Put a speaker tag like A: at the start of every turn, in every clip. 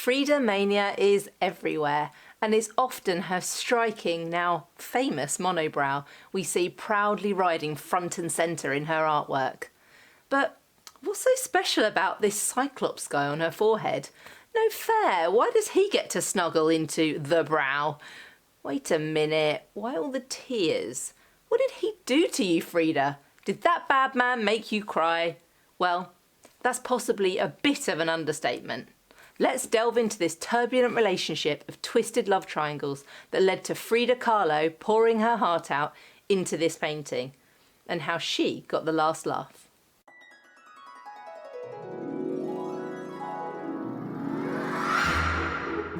A: Frida mania is everywhere and is often her striking, now famous monobrow we see proudly riding front and centre in her artwork. But what's so special about this Cyclops guy on her forehead? No fair, why does he get to snuggle into the brow? Wait a minute, why all the tears? What did he do to you, Frida? Did that bad man make you cry? Well, that's possibly a bit of an understatement. Let's delve into this turbulent relationship of twisted love triangles that led to Frida Kahlo pouring her heart out into this painting, and how she got the last laugh.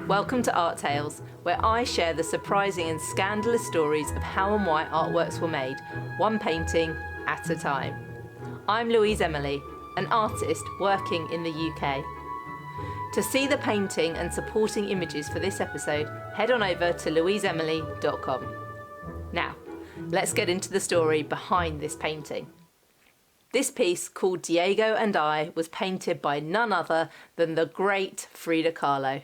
A: Welcome to Art Tales, where I share the surprising and scandalous stories of how and why artworks were made, one painting at a time. I'm Louise Emily, an artist working in the UK. To see the painting and supporting images for this episode, head on over to louiseemily.com. Now, let's get into the story behind this painting. This piece, called Diego and I, was painted by none other than the great Frida Kahlo.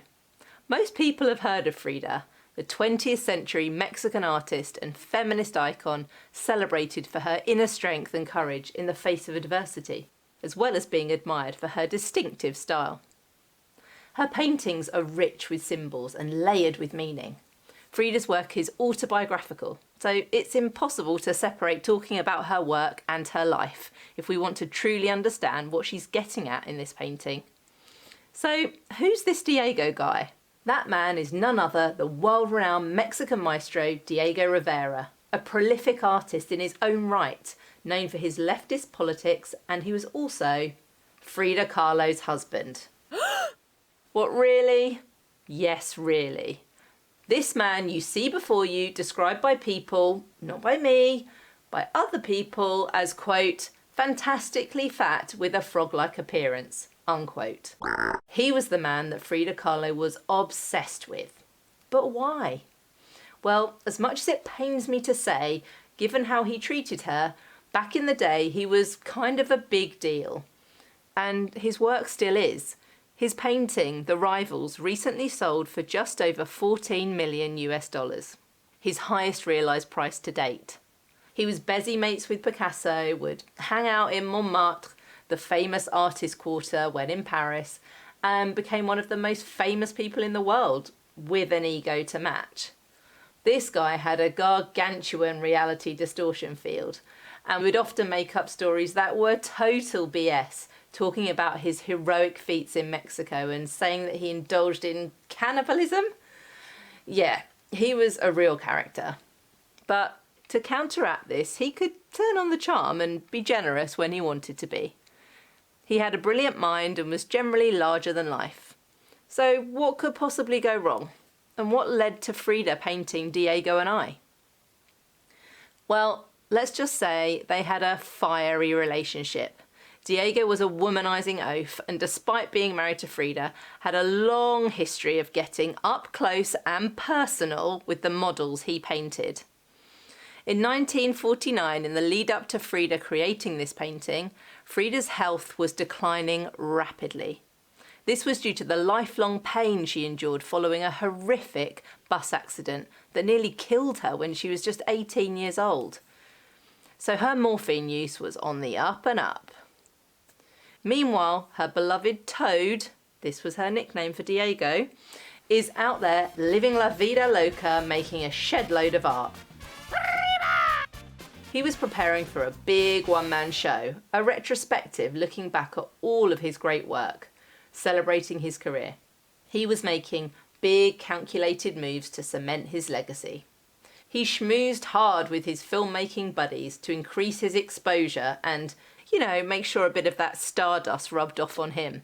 A: Most people have heard of Frida, the 20th century Mexican artist and feminist icon celebrated for her inner strength and courage in the face of adversity, as well as being admired for her distinctive style. Her paintings are rich with symbols and layered with meaning. Frida's work is autobiographical, so it's impossible to separate talking about her work and her life if we want to truly understand what she's getting at in this painting. So, who's this Diego guy? That man is none other than world-renowned Mexican maestro Diego Rivera, a prolific artist in his own right, known for his leftist politics, and he was also Frida Kahlo's husband. What, really? Yes, really. This man you see before you, described by people, not by me, by other people as, quote, fantastically fat with a frog-like appearance, unquote. He was the man that Frida Kahlo was obsessed with. But why? Well, as much as it pains me to say, given how he treated her, back in the day he was kind of a big deal. And his work still is. His painting, The Rivals, recently sold for just over $14 million US, his highest realised price to date. He was busy mates with Picasso, would hang out in Montmartre, the famous artist quarter when in Paris, and became one of the most famous people in the world, with an ego to match. This guy had a gargantuan reality distortion field, and would often make up stories that were total BS, talking about his heroic feats in Mexico and saying that he indulged in cannibalism. Yeah, he was a real character. But to counteract this, he could turn on the charm and be generous when he wanted to be. He had a brilliant mind and was generally larger than life. So what could possibly go wrong? And what led to Frida painting Diego and I? Well, let's just say they had a fiery relationship. Diego was a womanizing oaf, and despite being married to Frida, had a long history of getting up close and personal with the models he painted. In 1949, in the lead up to Frida creating this painting, Frida's health was declining rapidly. This was due to the lifelong pain she endured following a horrific bus accident that nearly killed her when she was just 18 years old. So her morphine use was on the up and up. Meanwhile, her beloved Toad, this was her nickname for Diego, is out there living la vida loca, making a shed load of art. He was preparing for a big one-man show, a retrospective looking back at all of his great work, celebrating his career. He was making big calculated moves to cement his legacy. He schmoozed hard with his filmmaking buddies to increase his exposure and, make sure a bit of that stardust rubbed off on him.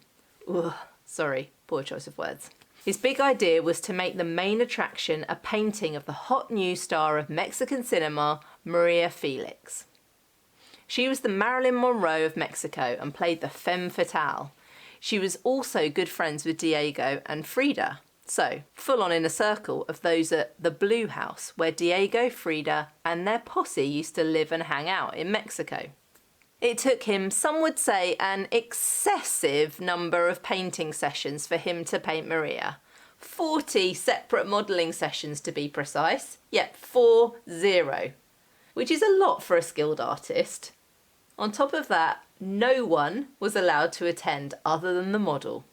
A: Ugh, sorry, poor choice of words. His big idea was to make the main attraction a painting of the hot new star of Mexican cinema, Maria Felix. She was the Marilyn Monroe of Mexico and played the femme fatale. She was also good friends with Diego and Frida. So, full on inner circle of those at the Blue House, where Diego, Frida and their posse used to live and hang out in Mexico. It took him, some would say, an excessive number of painting sessions for him to paint Maria. 40 separate modelling sessions to be precise. Yep, 40. Which is a lot for a skilled artist. On top of that, no one was allowed to attend other than the model.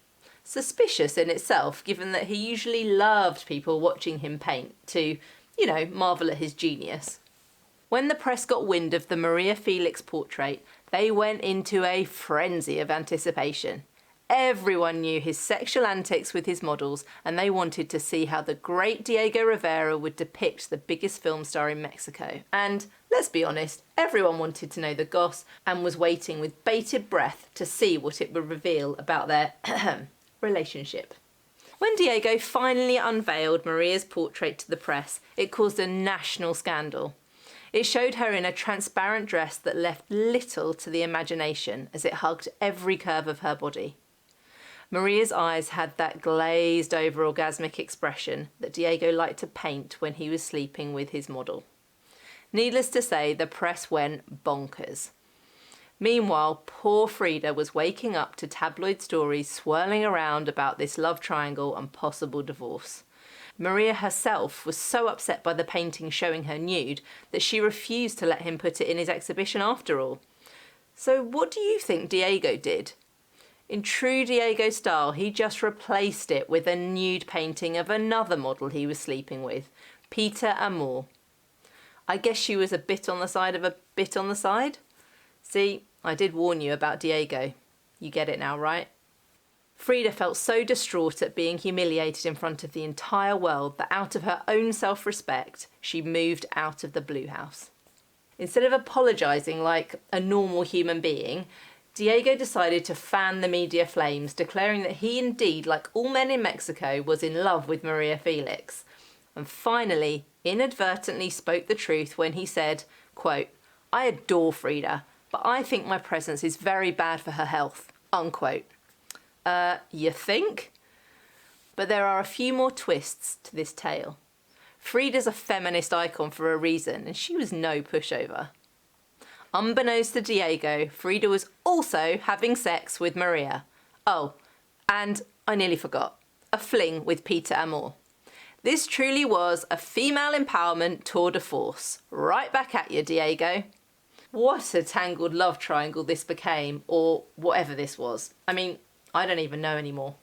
A: Suspicious in itself, given that he usually loved people watching him paint to, marvel at his genius. When the press got wind of the Maria Felix portrait, they went into a frenzy of anticipation. Everyone knew his sexual antics with his models, and they wanted to see how the great Diego Rivera would depict the biggest film star in Mexico. And, let's be honest, everyone wanted to know the goss and was waiting with bated breath to see what it would reveal about their relationship. When Diego finally unveiled Maria's portrait to the press, it caused a national scandal. It showed her in a transparent dress that left little to the imagination as it hugged every curve of her body. Maria's eyes had that glazed over orgasmic expression that Diego liked to paint when he was sleeping with his model. Needless to say, the press went bonkers. Meanwhile, poor Frida was waking up to tabloid stories swirling around about this love triangle and possible divorce. Maria herself was so upset by the painting showing her nude that she refused to let him put it in his exhibition after all. So what do you think Diego did? In true Diego style, he just replaced it with a nude painting of another model he was sleeping with, Peter Amor. I guess she was a bit on the side of a bit on the side. See, I did warn you about Diego. You get it now, right? Frida felt so distraught at being humiliated in front of the entire world that out of her own self-respect, she moved out of the Blue House. Instead of apologising like a normal human being, Diego decided to fan the media flames, declaring that he indeed, like all men in Mexico, was in love with Maria Felix. And finally, inadvertently spoke the truth when he said, quote, "I adore Frida, but I think my presence is very bad for her health," unquote. You think? But there are a few more twists to this tale. Frida's a feminist icon for a reason, and she was no pushover. Unbeknownst to Diego, Frida was also having sex with Maria. Oh, and I nearly forgot, a fling with Peter Amor. This truly was a female empowerment tour de force. Right back at you, Diego. What a tangled love triangle this became, or whatever this was. I mean, I don't even know anymore.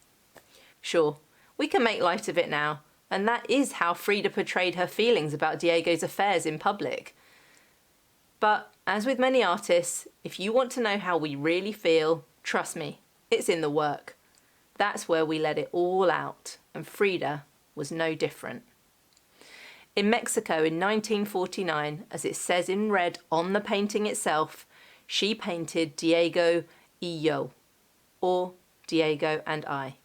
A: Sure, we can make light of it now, and that is how Frida portrayed her feelings about Diego's affairs in public. But, as with many artists, if you want to know how we really feel, trust me, it's in the work. That's where we let it all out, and Frida was no different. In Mexico in 1949, as it says in red on the painting itself, she painted Diego y yo, or Diego and I.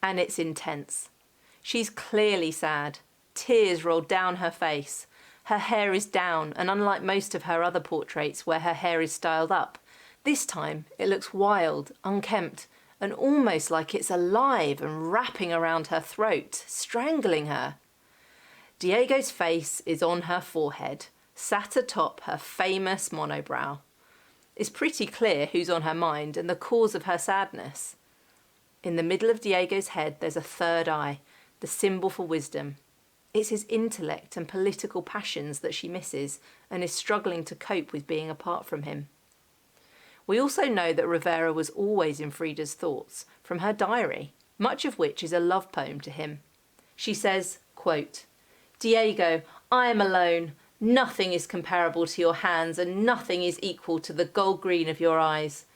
A: And it's intense. She's clearly sad. Tears roll down her face. Her hair is down, and unlike most of her other portraits where her hair is styled up, this time it looks wild, unkempt, and almost like it's alive and wrapping around her throat, strangling her. Diego's face is on her forehead, sat atop her famous monobrow. It's pretty clear who's on her mind and the cause of her sadness. In the middle of Diego's head there's a third eye, the symbol for wisdom. It's his intellect and political passions that she misses and is struggling to cope with being apart from him. We also know that Rivera was always in Frida's thoughts, from her diary, much of which is a love poem to him. She says, quote, "Diego, I am alone. Nothing is comparable to your hands, and nothing is equal to the gold green of your eyes.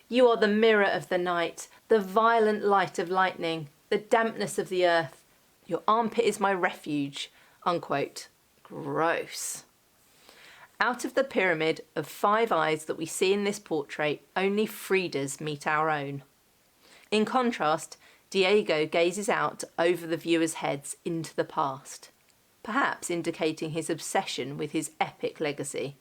A: You are the mirror of the night, the violent light of lightning, the dampness of the earth. Your armpit is my refuge," unquote. Gross. Out of the pyramid of 5 eyes that we see in this portrait, only Frida's meet our own. In contrast, Diego gazes out over the viewers' heads into the past, perhaps indicating his obsession with his epic legacy.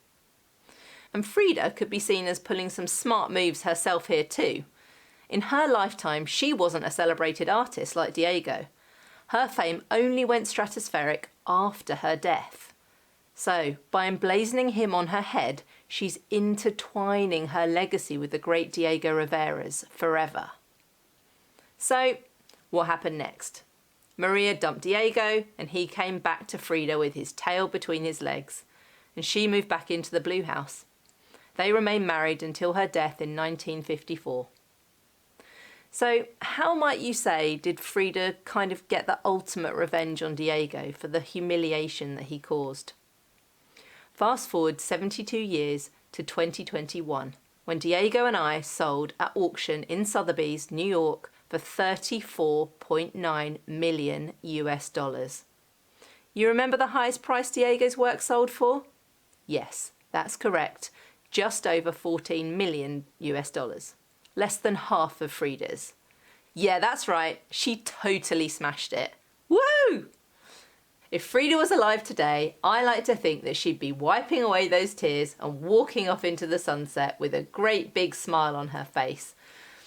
A: And Frida could be seen as pulling some smart moves herself here too. In her lifetime, she wasn't a celebrated artist like Diego. Her fame only went stratospheric after her death. So, by emblazoning him on her head, She's intertwining her legacy with the great Diego Rivera's forever. So, what happened next? Maria dumped Diego and he came back to Frida with his tail between his legs, and she moved back into the blue house. They remained married until her death in 1954. So, how might you say did Frida kind of get the ultimate revenge on Diego for the humiliation that he caused? Fast forward 72 years to 2021, when Diego and I sold at auction in Sotheby's, New York, for $34.9 million US. You remember the highest price Diego's work sold for? Yes, that's correct. Just over $14 million US. Less than half of Frida's. Yeah, that's right. She totally smashed it. Woo! If Frida was alive today, I like to think that she'd be wiping away those tears and walking off into the sunset with a great big smile on her face.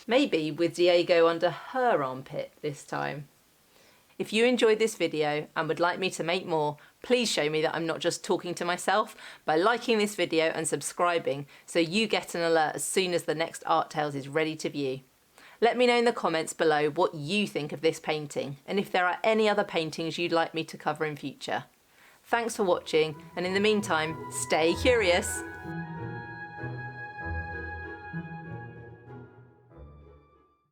A: Maybe with Diego under her armpit this time. If you enjoyed this video and would like me to make more, please show me that I'm not just talking to myself by liking this video and subscribing so you get an alert as soon as the next Art Tales is ready to view. Let me know in the comments below what you think of this painting and if there are any other paintings you'd like me to cover in future. Thanks for watching, and in the meantime, stay curious.